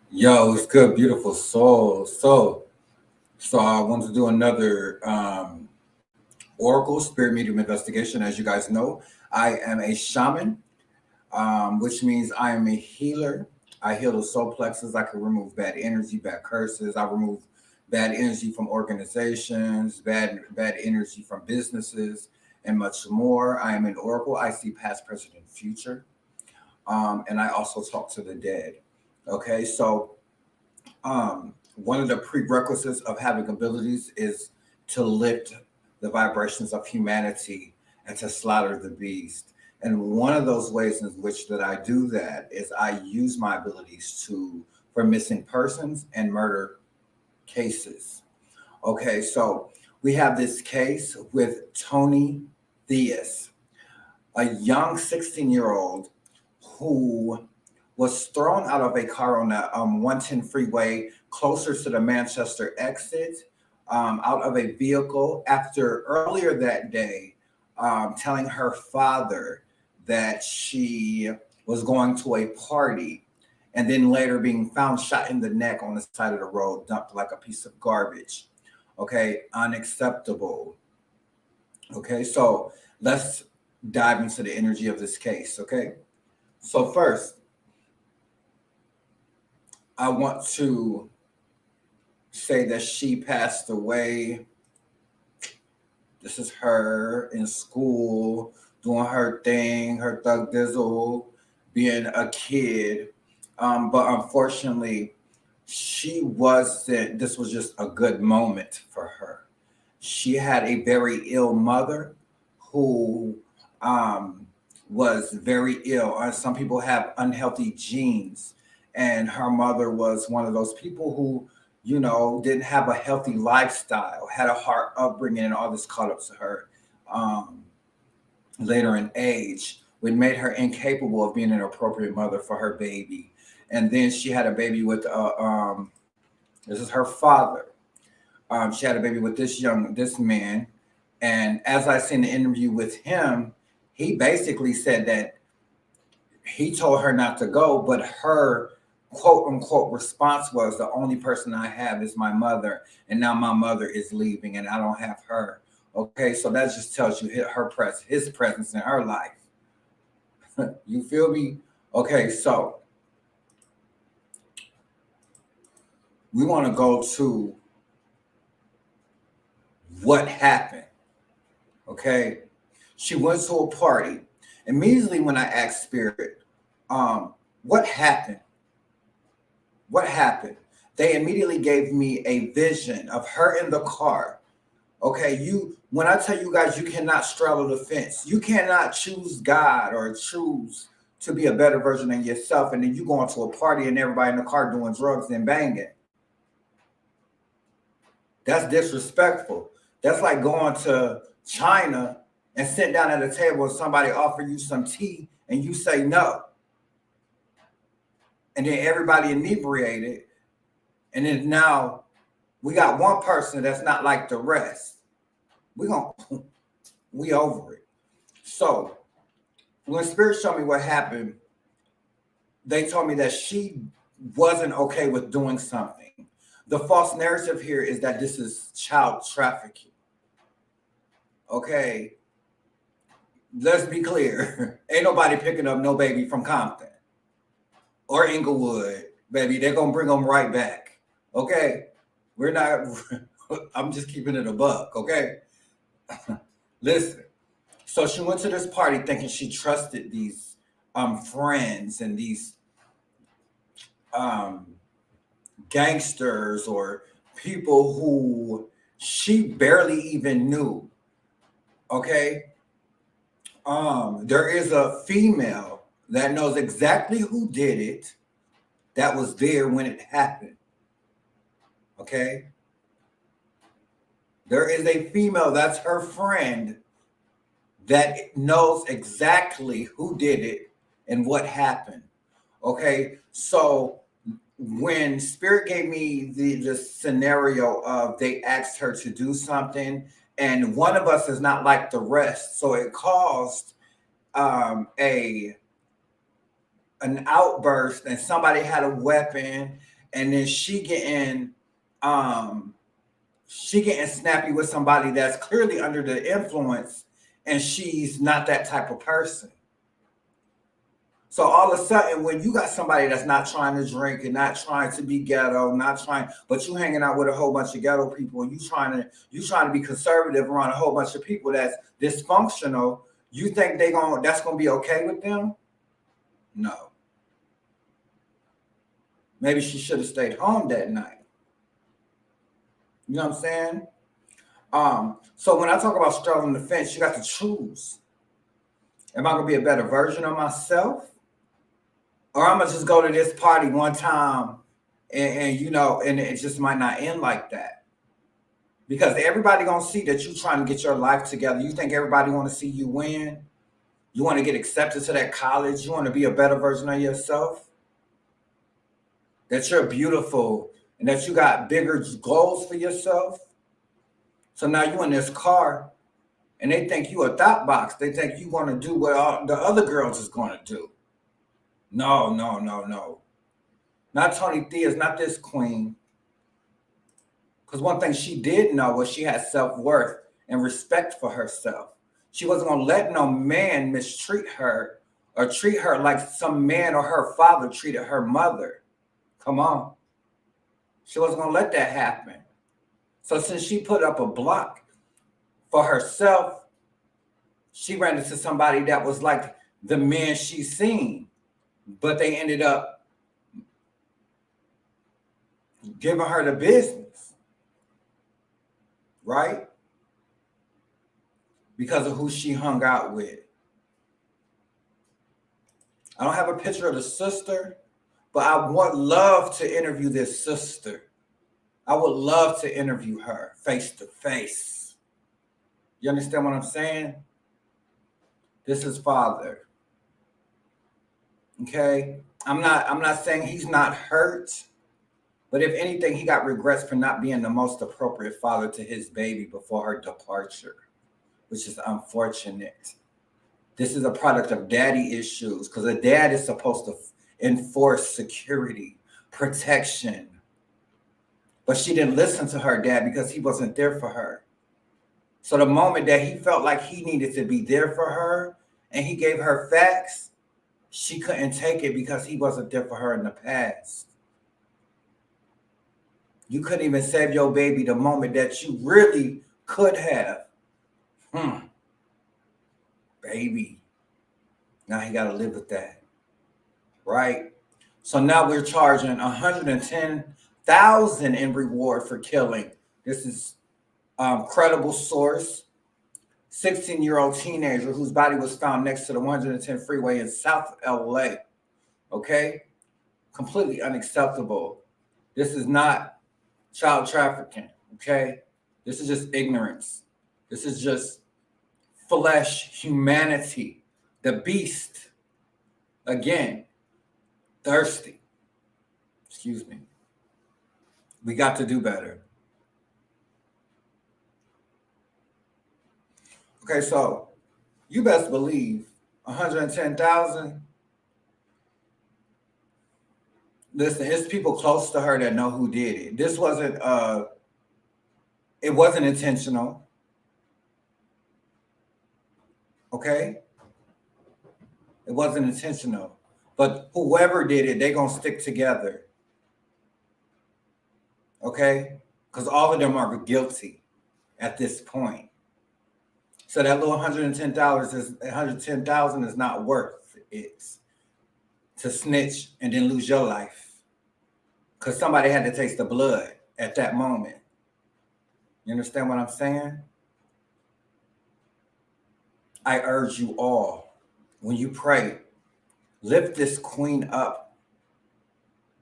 Yo, it's good, beautiful soul. So I want to do another Oracle Spirit Medium investigation. As you guys know, I am a shaman, which means I am a healer. I heal the soul plexus. I can remove bad energy, bad curses. I remove bad energy from organizations, bad energy from businesses, and much more. I am an Oracle. I see past, present, and future. And I also talk to the dead. Okay, so one of the prerequisites of having abilities is to lift the vibrations of humanity and to slaughter the beast. And one of those ways in which that I do that is I use my abilities to for missing persons and murder cases. Okay, so we have this case with Toni Theus, a young 16-year-old who was thrown out of a car on the 110 freeway closer to the Manchester exit, out of a vehicle after earlier that day telling her father that she was going to a party and then later being found shot in the neck on the side of the road, dumped like a piece of garbage. Okay, unacceptable. Okay, so let's dive into the energy of this case. Okay, so first, I want to say that she passed away. This is her in school, doing her thing, her thug dizzle, being a kid. But unfortunately, she wasn't, this was just a good moment for her. She had a very ill mother who was very ill. Some people have unhealthy genes, and her mother was one of those people who, didn't have a healthy lifestyle, had a hard upbringing, and all this caught up to her um, later in age, which made her incapable of being an appropriate mother for her baby. And then she had a baby with this is her father. She had a baby with this man, and as I seen the interview with him, he basically said that he told her not to go, but her quote unquote response was, the only person I have is my mother, and now my mother is leaving and I don't have her. Okay, so that just tells you his presence in her life. You feel me? Okay, so we want to go to what happened. Okay, she went to a party. Immediately when I asked Spirit, what happened? What happened? They immediately gave me a vision of her in the car. Okay, when I tell you guys you cannot straddle the fence, you cannot choose God or choose to be a better version of yourself, and then you go into a party and everybody in the car doing drugs and banging. That's disrespectful. That's like going to China and sit down at a table and somebody offer you some tea and you say no. And then everybody inebriated. And then now we got one person that's not like the rest. We over it. So when Spirit showed me what happened, they told me that she wasn't okay with doing something. The false narrative here is that this is child trafficking. Okay, let's be clear. Ain't nobody picking up no baby from Compton or Inglewood, baby. They're gonna bring them right back. Okay, we're not. I'm just keeping it a buck. Okay, listen. So she went to this party thinking she trusted these friends and these um, gangsters or people who she barely even knew. Okay, there is a female that knows exactly who did it, that was there when it happened. Okay, there is a female that's her friend that knows exactly who did it and what happened. Okay, so when Spirit gave me the scenario of they asked her to do something, and one of us is not like the rest, so it caused a an outburst, and somebody had a weapon, and then she getting snappy with somebody that's clearly under the influence, and she's not that type of person. So all of a sudden, when you got somebody that's not trying to drink and not trying to be ghetto, but you hanging out with a whole bunch of ghetto people, and you trying to be conservative around a whole bunch of people that's dysfunctional, you think that's gonna be okay with them? No. Maybe she should have stayed home that night. You know what I'm saying? So when I talk about straddling the fence, you got to choose. Am I gonna be a better version of myself? Or I'm gonna just go to this party one time and it just might not end like that. Because everybody gonna see that you trying to get your life together. You think everybody wanna see you win? You wanna get accepted to that college? You wanna be a better version of yourself? That you're beautiful and that you got bigger goals for yourself? So now you in this car and they think you a thought box. They think you gonna do what all the other girls is gonna do. No. Not Toni Theus, not this queen. Because one thing she did know was she had self-worth and respect for herself. She wasn't going to let no man mistreat her or treat her like some man or her father treated her mother. Come on. She wasn't going to let that happen. So since she put up a block for herself, she ran into somebody that was like the man she seen. But they ended up giving her the business, right? Because of who she hung out with. I don't have a picture of the sister, but I would love to interview this sister. I would love to interview her face to face. You understand what I'm saying? This is father. Okay? I'm not saying he's not hurt, but if anything, he got regrets for not being the most appropriate father to his baby before her departure, which is unfortunate. This is a product of daddy issues because a dad is supposed to enforce security, protection. But she didn't listen to her dad because he wasn't there for her. So the moment that he felt like he needed to be there for her and he gave her facts, she couldn't take it because he wasn't there for her in the past. You couldn't even save your baby the moment that you really could have. Baby. Now he got to live with that. Right? So now we're charging $110,000 in reward for killing. This is credible source. 16-year-old teenager whose body was found next to the 110 freeway in South LA. Okay? Completely unacceptable. This is not child trafficking. Okay? This is just ignorance. This is just flesh, humanity. The beast. Again, thirsty. Excuse me. We got to do better. Okay, so you best believe 110,000. Listen, it's people close to her that know who did it. This wasn't it wasn't intentional. Okay? It wasn't intentional. But whoever did it, they're going to stick together. Okay? Because all of them are guilty at this point. So that little $110,000 is not worth it to snitch and then lose your life. Because somebody had to taste the blood at that moment. You understand what I'm saying? I urge you all, when you pray, lift this queen up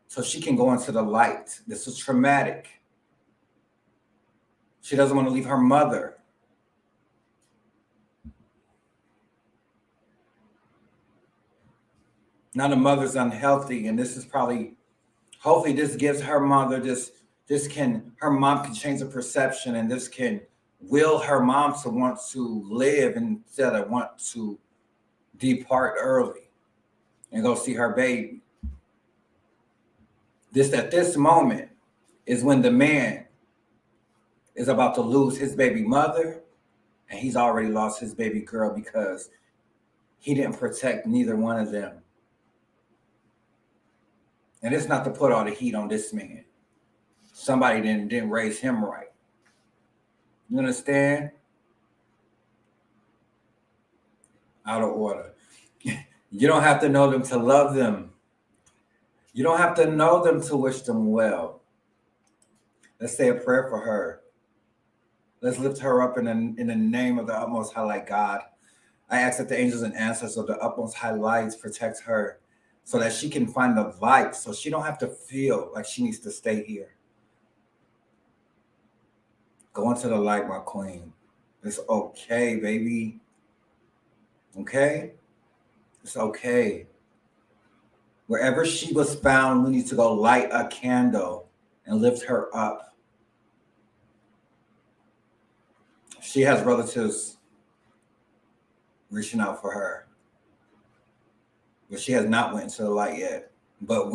so she can go into the light. This is traumatic. She doesn't want to leave her mother. Now the mother's unhealthy, and this is probably, hopefully this gives her mother her mom can change the perception, and this can will her mom to want to live instead of want to depart early and go see her baby. At this moment is when the man is about to lose his baby mother, and he's already lost his baby girl because he didn't protect neither one of them. And it's not to put all the heat on this man. Somebody didn't raise him right. You understand? Out of order. You don't have to know them to love them. You don't have to know them to wish them well. Let's say a prayer for her. Let's lift her up in the name of the utmost high light God. I ask that the angels and ancestors of the utmost high lights protect her so that she can find the light, so she don't have to feel like she needs to stay here. Go into the light, my queen. It's okay, baby. Okay? It's okay. Wherever she was found, we need to go light a candle and lift her up. She has relatives reaching out for her, but she has not went into the light yet. But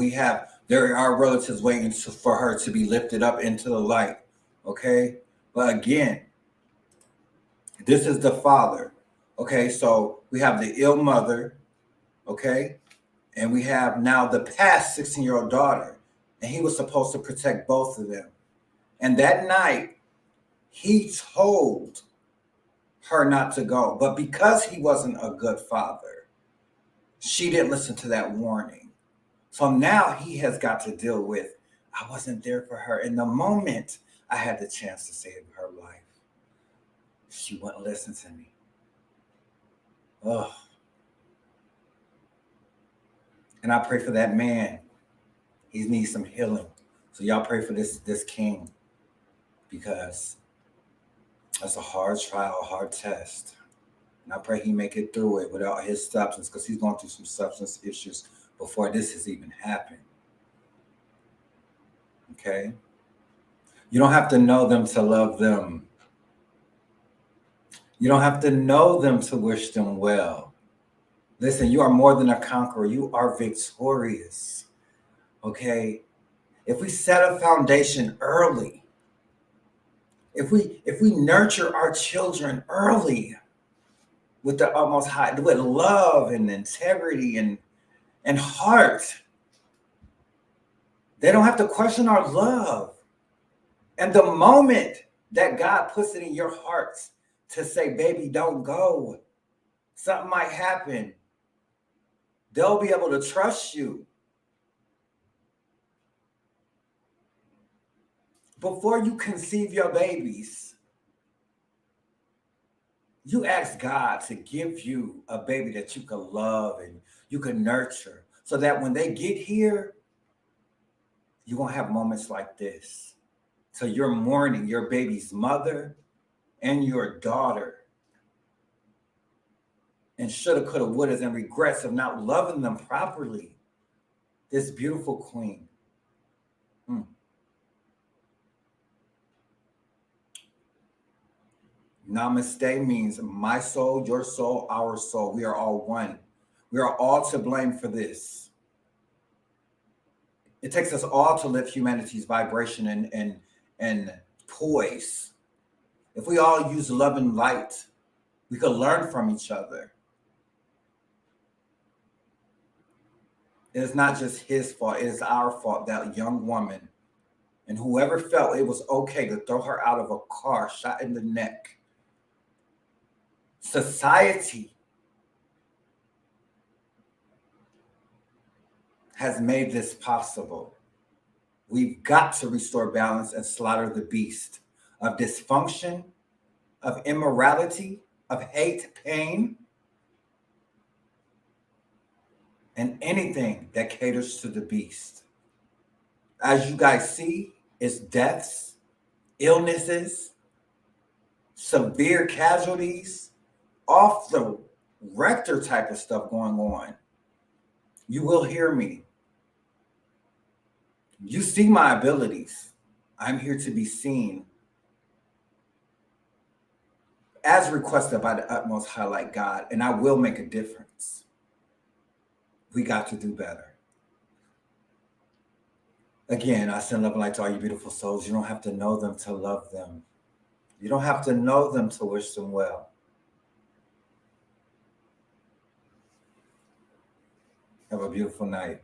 there are relatives waiting for her to be lifted up into the light. Okay? But again, this is the father. Okay, so we have the ill mother, okay? And we have now the past 16-year-old daughter. And he was supposed to protect both of them. And that night, he told her not to go. But because he wasn't a good father, she didn't listen to that warning. So now he has got to deal with, I wasn't there for her. In the moment I had the chance to save her life, she wouldn't listen to me. Oh. And I pray for that man. He needs some healing. So y'all pray for this king, because that's a hard trial, a hard test. And I pray he make it through it without his substance, because he's going through some substance issues before this has even happened. Okay? You don't have to know them to love them. You don't have to know them to wish them well. Listen, you are more than a conqueror. You are victorious. Okay? If we set a foundation early, if we nurture our children early with the utmost high, with love and integrity and heart, they don't have to question our love. And the moment that God puts it in your hearts to say, baby, don't go, something might happen, they'll be able to trust you. Before you conceive your babies, you ask God to give you a baby that you can love and you can nurture, so that when they get here, you won't have moments like this. So you're mourning your baby's mother and your daughter, and shoulda, coulda, wouldas, and regrets of not loving them properly. This beautiful queen. Namaste means my soul, your soul, our soul. We are all one. We are all to blame for this. It takes us all to lift humanity's vibration and poise. If we all use love and light, we could learn from each other. It is not just his fault. It is our fault, that young woman. And whoever felt it was okay to throw her out of a car, shot in the neck. Society has made this possible. We've got to restore balance and slaughter the beast of dysfunction, of immorality, of hate, pain, and anything that caters to the beast. As you guys see, it's deaths, illnesses, severe casualties, off the Rector type of stuff going on. You will hear me. You see my abilities. I'm here to be seen as requested by the utmost high light God, and I will make a difference. We got to do better. Again, I send love and light to all you beautiful souls. You don't have to know them to love them. You don't have to know them to wish them well. Have a beautiful night.